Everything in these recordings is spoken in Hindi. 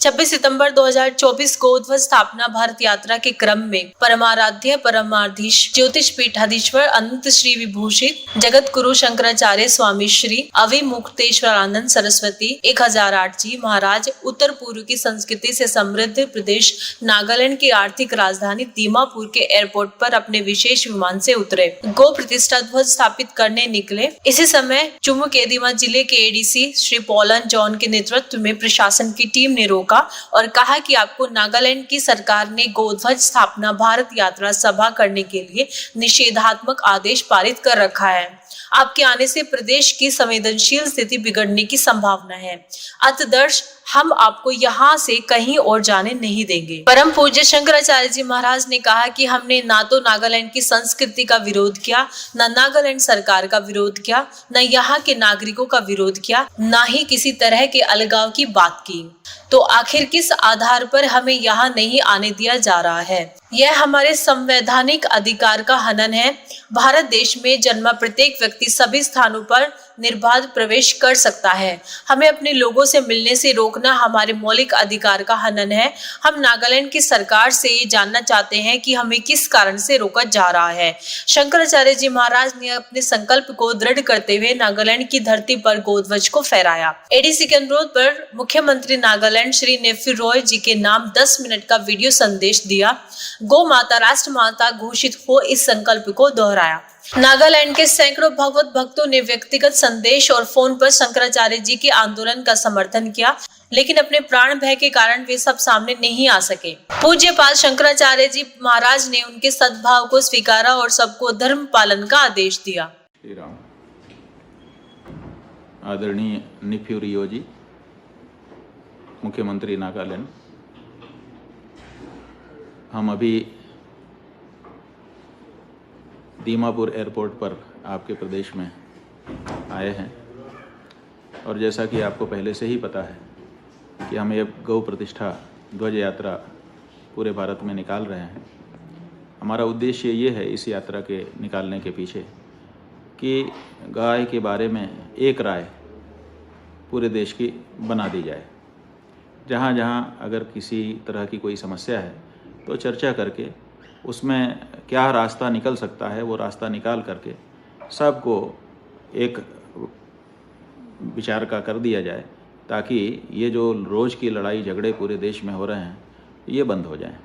26 सितंबर 2024 को ध्वज स्थापना भारत यात्रा के क्रम में परमाराध्य परमाधीश ज्योतिष पीठाधीश्वर अनंत श्री विभूषित जगत गुरु शंकराचार्य स्वामी श्री अविमुक्तेश्वरानंद सरस्वती 1008 जी महाराज उत्तर पूर्व की संस्कृति से समृद्ध प्रदेश नागालैंड की आर्थिक राजधानी दीमापुर के एयरपोर्ट पर अपने विशेष विमान से उतरे। गो प्रतिष्ठा ध्वज स्थापित करने निकले। इसी समय चुमुकेदिमा जिले के एडीसी श्री पॉलन जॉन के नेतृत्व में प्रशासन की टीम ने रोका और कहा कि आपको नागालैंड की सरकार ने गोध्वज स्थापना भारत यात्रा सभा करने के लिए निषेधात्मक आदेश पारित कर रखा है। आपके आने से प्रदेश की संवेदनशील स्थिति बिगड़ने की संभावना है। अतदर्श हम आपको यहाँ से कहीं और जाने नहीं देंगे। परम पूज्य शंकराचार्य जी महाराज ने कहा कि हमने ना तो नागालैंड की संस्कृति का विरोध किया, न नागालैंड सरकार का विरोध किया, न यहाँ के नागरिकों का विरोध किया, न ही किसी तरह के अलगाव की बात की। तो आखिर किस आधार पर हमें यहाँ नहीं आने दिया जा रहा है? यह हमारे संवैधानिक अधिकार का हनन है। भारत देश में जन्मा प्रत्येक व्यक्ति सभी स्थानों पर निर्बाध प्रवेश कर सकता है। हमें अपने लोगों से मिलने से रोकना हमारे मौलिक अधिकार का हनन है। हम नागालैंड की सरकार से ये जानना चाहते हैं कि हमें किस कारण से रोका जा रहा है। शंकराचार्य जी महाराज ने अपने संकल्प को दृढ़ करते हुए नागालैंड की धरती पर गोध्वज को फहराया। एडीसी के अनुरोध पर मुख्यमंत्री नागालैंड श्री नेफ्यू रॉय जी के नाम 10 मिनट का वीडियो संदेश दिया। गौ माता राष्ट्र माता घोषित हो इस संकल्प को दोहराया। नागालैंड के सैकड़ों भगवत भक्तों ने व्यक्तिगत संदेश और फोन पर शंकराचार्य जी के आंदोलन का समर्थन किया, लेकिन अपने प्राण भय के कारण वे सब सामने नहीं आ सके। पूज्यपाल शंकराचार्य जी महाराज ने उनके सद्भाव को स्वीकारा और सबको धर्म पालन का आदेश दिया। श्री राम। आदरणीय नेफ्यू रियो जी, मुख्यमंत्री नागालैंड, हम अभी दीमापुर एयरपोर्ट पर आपके प्रदेश में आए हैं और जैसा कि आपको पहले से ही पता है कि हम ये गौ प्रतिष्ठा ध्वज यात्रा पूरे भारत में निकाल रहे हैं। हमारा उद्देश्य ये है इस यात्रा के निकालने के पीछे कि गाय के बारे में एक राय पूरे देश की बना दी जाए। जहाँ जहाँ अगर किसी तरह की कोई समस्या है तो चर्चा करके उसमें क्या रास्ता निकल सकता है वो रास्ता निकाल करके सबको एक विचार का कर दिया जाए, ताकि ये जो रोज़ की लड़ाई झगड़े पूरे देश में हो रहे हैं ये बंद हो जाएं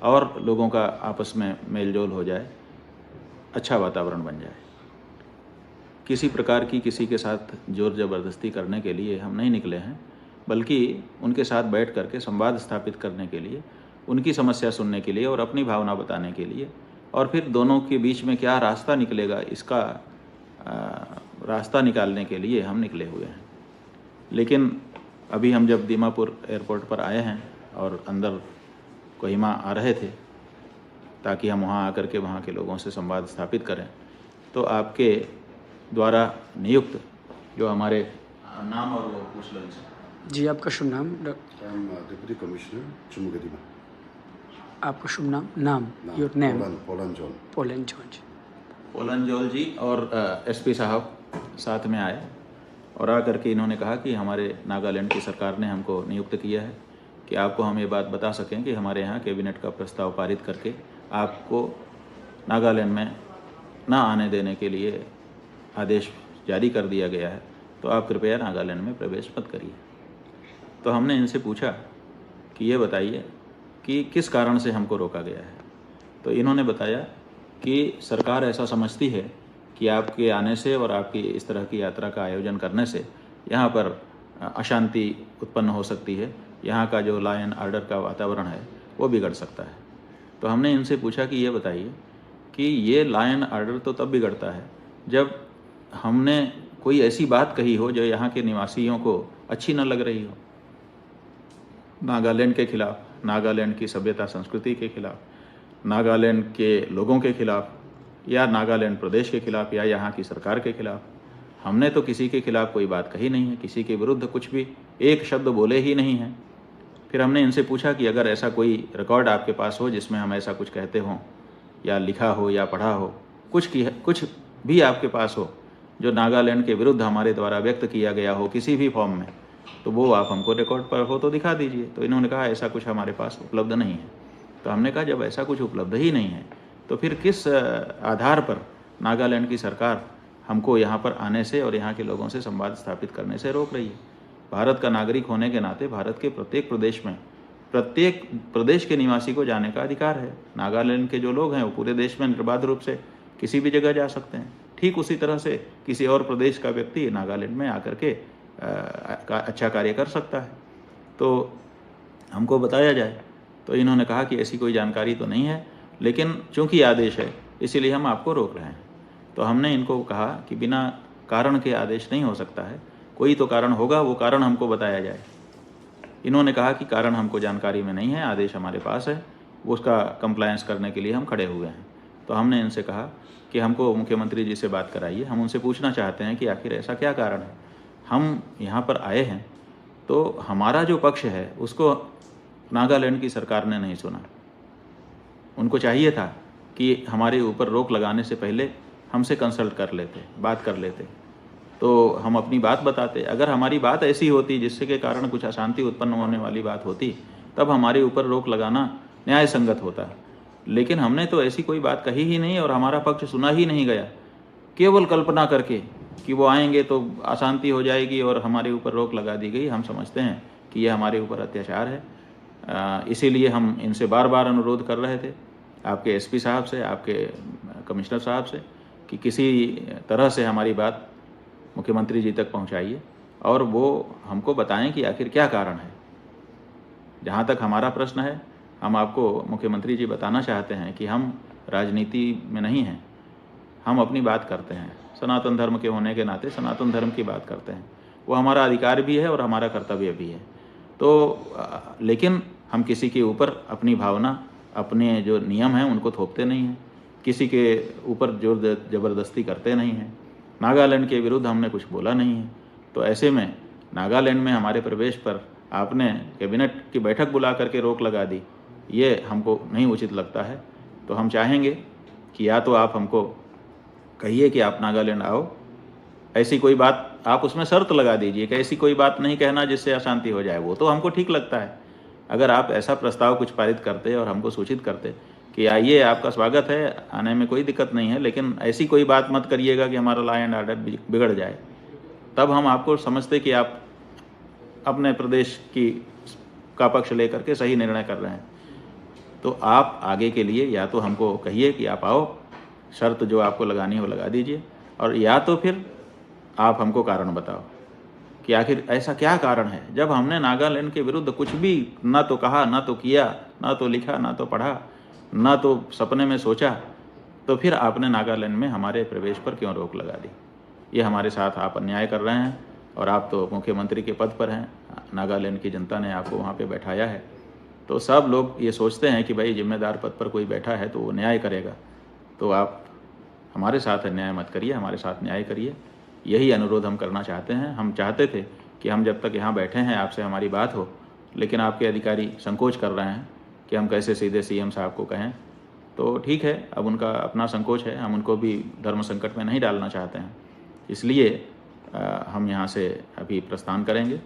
और लोगों का आपस में मेलजोल हो जाए, अच्छा वातावरण बन जाए। किसी प्रकार की किसी के साथ जोर ज़बरदस्ती करने के लिए हम नहीं निकले हैं, बल्कि उनके साथ बैठ करके संवाद स्थापित करने के लिए, उनकी समस्या सुनने के लिए और अपनी भावना बताने के लिए, और फिर दोनों के बीच में क्या रास्ता निकलेगा इसका रास्ता निकालने के लिए हम निकले हुए हैं। लेकिन अभी हम जब दीमापुर एयरपोर्ट पर आए हैं और अंदर कोहिमा आ रहे थे ताकि हम वहाँ आकर के वहाँ के लोगों से संवाद स्थापित करें, तो आपके द्वारा नियुक्त जो हमारे नाम और वो पूछ लो जी। आपका शुभ नाम? Deputy commissioner Chumukedima. आपका शुभ नाम? नाम? Your name? Polan John. Polan John ji और एसपी साहब साथ में आए और आकर के इन्होंने कहा कि हमारे नागालैंड की सरकार ने हमको नियुक्त किया है कि आपको हम ये बात बता सकें कि हमारे यहाँ कैबिनेट का प्रस्ताव पारित करके आपको नागालैंड में ना आने देने के लिए आदेश जारी कर दिया गया है, तो आप कृपया नागालैंड में प्रवेश मत करिए। तो हमने इनसे पूछा कि ये बताइए कि किस कारण से हमको रोका गया है। तो इन्होंने बताया कि सरकार ऐसा समझती है कि आपके आने से और आपकी इस तरह की यात्रा का आयोजन करने से यहाँ पर अशांति उत्पन्न हो सकती है, यहाँ का जो लॉ एंड ऑर्डर का वातावरण है वो बिगड़ सकता है। तो हमने इनसे पूछा कि ये बताइए कि ये लॉ एंड ऑर्डर तो तब बिगड़ता है जब हमने कोई ऐसी बात कही हो जो यहाँ के निवासियों को अच्छी न लग रही हो, नागालैंड के खिलाफ, नागालैंड की सभ्यता संस्कृति के खिलाफ, नागालैंड के लोगों के खिलाफ, या नागालैंड प्रदेश के खिलाफ, या यहाँ की सरकार के खिलाफ। हमने तो किसी के खिलाफ कोई बात कही नहीं है, किसी के विरुद्ध कुछ भी एक शब्द बोले ही नहीं हैं। फिर हमने इनसे पूछा कि अगर ऐसा कोई रिकॉर्ड आपके पास हो जिसमें हम ऐसा कुछ कहते हों या लिखा हो या पढ़ा हो, कुछ भी आपके पास हो जो नागालैंड के विरुद्ध हमारे द्वारा व्यक्त किया गया हो किसी भी फॉर्म में, तो वो आप हमको रिकॉर्ड पर हो तो दिखा दीजिए। तो इन्होंने कहा ऐसा कुछ हमारे पास उपलब्ध नहीं है। तो हमने कहा जब ऐसा कुछ उपलब्ध ही नहीं है तो फिर किस आधार पर नागालैंड की सरकार हमको यहाँ पर आने से और यहाँ के लोगों से संवाद स्थापित करने से रोक रही है। भारत का नागरिक होने के नाते भारत के प्रत्येक प्रदेश में प्रत्येक प्रदेश के निवासी को जाने का अधिकार है। नागालैंड के जो लोग हैं वो पूरे देश में निर्बाध रूप से किसी भी जगह जा सकते हैं। ठीक उसी तरह से किसी और प्रदेश का व्यक्ति नागालैंड में आकर के अच्छा कार्य कर सकता है। तो हमको बताया जाए। तो इन्होंने कहा कि ऐसी कोई जानकारी तो नहीं है, लेकिन चूंकि आदेश है इसीलिए हम आपको रोक रहे हैं। तो हमने इनको कहा कि बिना कारण के आदेश नहीं हो सकता है, कोई तो कारण होगा, वो कारण हमको बताया जाए। इन्होंने कहा कि कारण हमको जानकारी में नहीं है, आदेश हमारे पास है, उसका कंप्लायंस करने के लिए हम खड़े हुए हैं। तो हमने इनसे कहा कि हमको मुख्यमंत्री जी से बात कराइए, हम उनसे पूछना चाहते हैं कि आखिर ऐसा क्या कारण है। हम यहाँ पर आए हैं तो हमारा जो पक्ष है उसको नागालैंड की सरकार ने नहीं सुना। उनको चाहिए था कि हमारे ऊपर रोक लगाने से पहले हमसे कंसल्ट कर लेते, बात कर लेते, तो हम अपनी बात बताते। अगर हमारी बात ऐसी होती जिससे के कारण कुछ अशांति उत्पन्न होने वाली बात होती, तब हमारे ऊपर रोक लगाना न्याय संगत होता। लेकिन हमने तो ऐसी कोई बात कही ही नहीं और हमारा पक्ष सुना ही नहीं गया। केवल कल्पना करके कि वो आएंगे तो अशांति हो जाएगी और हमारे ऊपर रोक लगा दी गई। हम समझते हैं कि ये हमारे ऊपर अत्याचार है। इसीलिए हम इनसे बार बार अनुरोध कर रहे थे, आपके एसपी साहब से, आपके कमिश्नर साहब से, कि किसी तरह से हमारी बात मुख्यमंत्री जी तक पहुंचाइए और वो हमको बताएं कि आखिर क्या कारण है। जहां तक हमारा प्रश्न है, हम आपको मुख्यमंत्री जी बताना चाहते हैं कि हम राजनीति में नहीं हैं, हम अपनी बात करते हैं। सनातन धर्म के होने के नाते सनातन धर्म की बात करते हैं, वो हमारा अधिकार भी है और हमारा कर्तव्य भी है। तो लेकिन हम किसी के ऊपर अपनी भावना, अपने जो नियम हैं उनको थोपते नहीं हैं, किसी के ऊपर जोर ज़बरदस्ती करते नहीं हैं। नागालैंड के विरुद्ध हमने कुछ बोला नहीं है। तो ऐसे में नागालैंड में हमारे प्रवेश पर आपने कैबिनेट की बैठक बुला करके रोक लगा दी, ये हमको नहीं उचित लगता है। तो हम चाहेंगे कि या तो आप हमको कहिए कि आप नागालैंड आओ, ऐसी कोई बात आप उसमें शर्त लगा दीजिए कि ऐसी कोई बात नहीं कहना जिससे अशांति हो जाए, वो तो हमको ठीक लगता है। अगर आप ऐसा प्रस्ताव कुछ पारित करते और हमको सूचित करते कि आइए, आपका स्वागत है, आने में कोई दिक्कत नहीं है, लेकिन ऐसी कोई बात मत करिएगा कि हमारा लॉ एंड ऑर्डर बिगड़ जाए, तब हम आपको समझते कि आप अपने प्रदेश का पक्ष लेकर के सही निर्णय कर रहे हैं। तो आप आगे के लिए या तो हमको कहिए कि आप आओ, शर्त जो आपको लगानी हो लगा दीजिए, और या तो फिर आप हमको कारण बताओ कि आखिर ऐसा क्या कारण है। जब हमने नागालैंड के विरुद्ध कुछ भी ना तो कहा, ना तो किया, ना तो लिखा, ना तो पढ़ा, ना तो सपने में सोचा, तो फिर आपने नागालैंड में हमारे प्रवेश पर क्यों रोक लगा दी। ये हमारे साथ आप अन्याय कर रहे हैं और आप तो मुख्यमंत्री के पद पर हैं, नागालैंड की जनता ने आपको वहाँ पे बैठाया है। तो सब लोग ये सोचते हैं कि भाई जिम्मेदार पद पर कोई बैठा है तो वो न्याय करेगा। तो आप हमारे साथ अन्याय मत करिए, हमारे साथ न्याय करिए, यही अनुरोध हम करना चाहते हैं। हम चाहते थे कि हम जब तक यहाँ बैठे हैं आपसे हमारी बात हो, लेकिन आपके अधिकारी संकोच कर रहे हैं कि हम कैसे सीधे सीएम साहब को कहें। तो ठीक है, अब उनका अपना संकोच है, हम उनको भी धर्म संकट में नहीं डालना चाहते हैं, इसलिए हम यहाँ से अभी प्रस्थान करेंगे।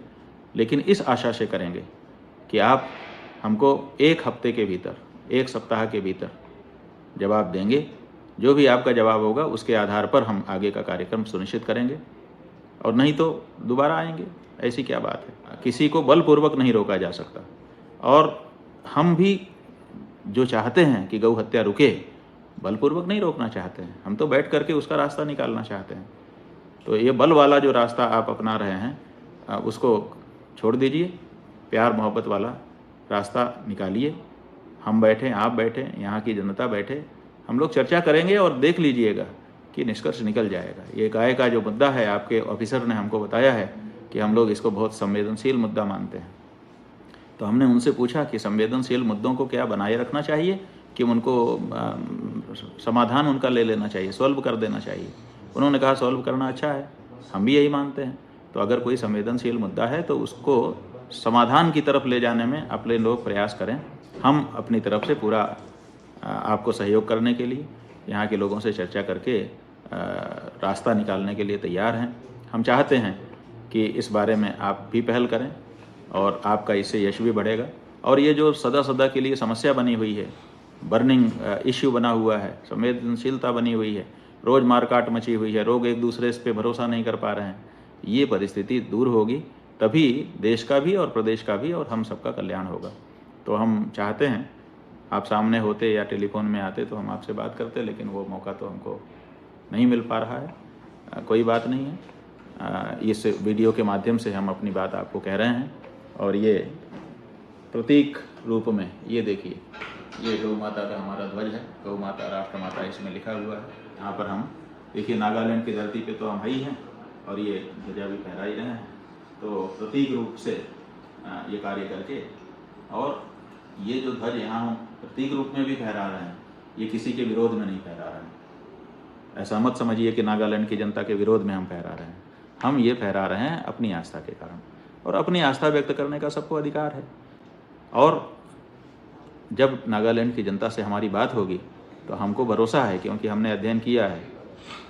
लेकिन इस आशा से करेंगे कि आप हमको एक हफ्ते के भीतर, एक सप्ताह के भीतर जवाब देंगे। जो भी आपका जवाब होगा उसके आधार पर हम आगे का कार्यक्रम सुनिश्चित करेंगे, और नहीं तो दोबारा आएंगे। ऐसी क्या बात है, किसी को बलपूर्वक नहीं रोका जा सकता। और हम भी जो चाहते हैं कि गौ हत्या रुके, बलपूर्वक नहीं रोकना चाहते हैं, हम तो बैठ करके उसका रास्ता निकालना चाहते हैं। तो ये बल वाला जो रास्ता आप अपना रहे हैं उसको छोड़ दीजिए, प्यार मोहब्बत वाला रास्ता निकालिए। हम बैठे, आप बैठे, यहाँ की जनता बैठे, हम लोग चर्चा करेंगे और देख लीजिएगा कि निष्कर्ष निकल जाएगा। ये गाय का जो मुद्दा है, आपके ऑफिसर ने हमको बताया है कि हम लोग इसको बहुत संवेदनशील मुद्दा मानते हैं। तो हमने उनसे पूछा कि संवेदनशील मुद्दों को क्या बनाए रखना चाहिए कि उनको समाधान उनका ले लेना चाहिए, सॉल्व कर देना चाहिए। उन्होंने कहा सॉल्व करना अच्छा है, हम भी यही मानते हैं। तो अगर कोई संवेदनशील मुद्दा है तो उसको समाधान की तरफ ले जाने में अपने लोग प्रयास करें। हम अपनी तरफ से पूरा आपको सहयोग करने के लिए, यहाँ के लोगों से चर्चा करके रास्ता निकालने के लिए तैयार हैं। हम चाहते हैं कि इस बारे में आप भी पहल करें और आपका इससे यश भी बढ़ेगा। और ये जो सदा सदा के लिए समस्या बनी हुई है, बर्निंग इश्यू बना हुआ है, संवेदनशीलता बनी हुई है, रोज़ मारकाट मची हुई है, लोग एक दूसरे पे भरोसा नहीं कर पा रहे हैं, ये परिस्थिति दूर होगी तभी देश का भी और प्रदेश का भी और हम सबका कल्याण होगा। तो हम चाहते हैं आप सामने होते या टेलीफोन में आते तो हम आपसे बात करते, लेकिन वो मौका तो हमको नहीं मिल पा रहा है। कोई बात नहीं है, इस वीडियो के माध्यम से हम अपनी बात आपको कह रहे हैं। और ये प्रतीक रूप में ये देखिए, ये गौ माता का हमारा ध्वज है, गौ माता राष्ट्र माता इसमें लिखा हुआ है। यहाँ पर हम देखिए नागालैंड की धरती पे तो हम ही हैं और ये ध्वजा भी फहरा ही रहे हैं। तो प्रतीक रूप से ये कार्य करके, और ये जो ध्वज यहाँ हम प्रतीक रूप में भी फहरा रहे हैं, ये किसी के विरोध में नहीं फहरा रहे हैं। ऐसा मत समझिए कि नागालैंड की जनता के विरोध में हम फहरा रहे हैं। हम ये फहरा रहे हैं अपनी आस्था के कारण, और अपनी आस्था व्यक्त करने का सबको अधिकार है। और जब नागालैंड की जनता से हमारी बात होगी तो हमको भरोसा है, क्योंकि हमने अध्ययन किया है,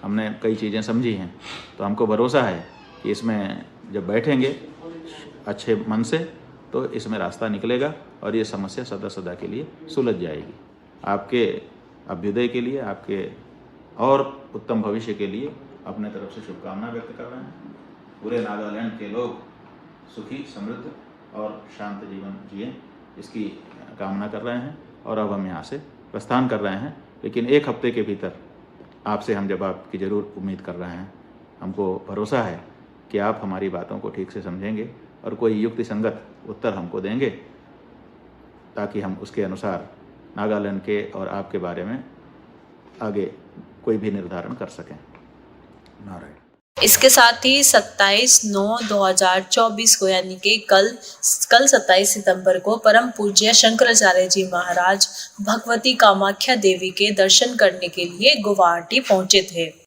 हमने कई चीज़ें समझी हैं, तो हमको भरोसा है कि इसमें जब बैठेंगे अच्छे मन से तो इसमें रास्ता निकलेगा और ये समस्या सदा सदा के लिए सुलझ जाएगी। आपके अभ्युदय के लिए, आपके और उत्तम भविष्य के लिए अपने तरफ से शुभकामना व्यक्त कर रहे हैं। पूरे नागालैंड के लोग सुखी, समृद्ध और शांत जीवन जिएं, इसकी कामना कर रहे हैं। और अब हम यहाँ से प्रस्थान कर रहे हैं, लेकिन 1 हफ्ते के भीतर आपसे हम जवाब की ज़रूर उम्मीद कर रहे हैं। हमको भरोसा है कि आप हमारी बातों को ठीक से समझेंगे और कोई युक्ति संगत उत्तर हमको देंगे, ताकि हम उसके अनुसार नागालैंड के और आपके बारे में आगे कोई भी निर्धारण कर सकें। नारायण। इसके साथ ही 27/9/2024 को यानी कि कल 27 सितंबर को परम पूज्य शंकराचार्य जी महाराज भगवती कामाख्या देवी के दर्शन करने के लिए गुवाहाटी पहुंचे थे।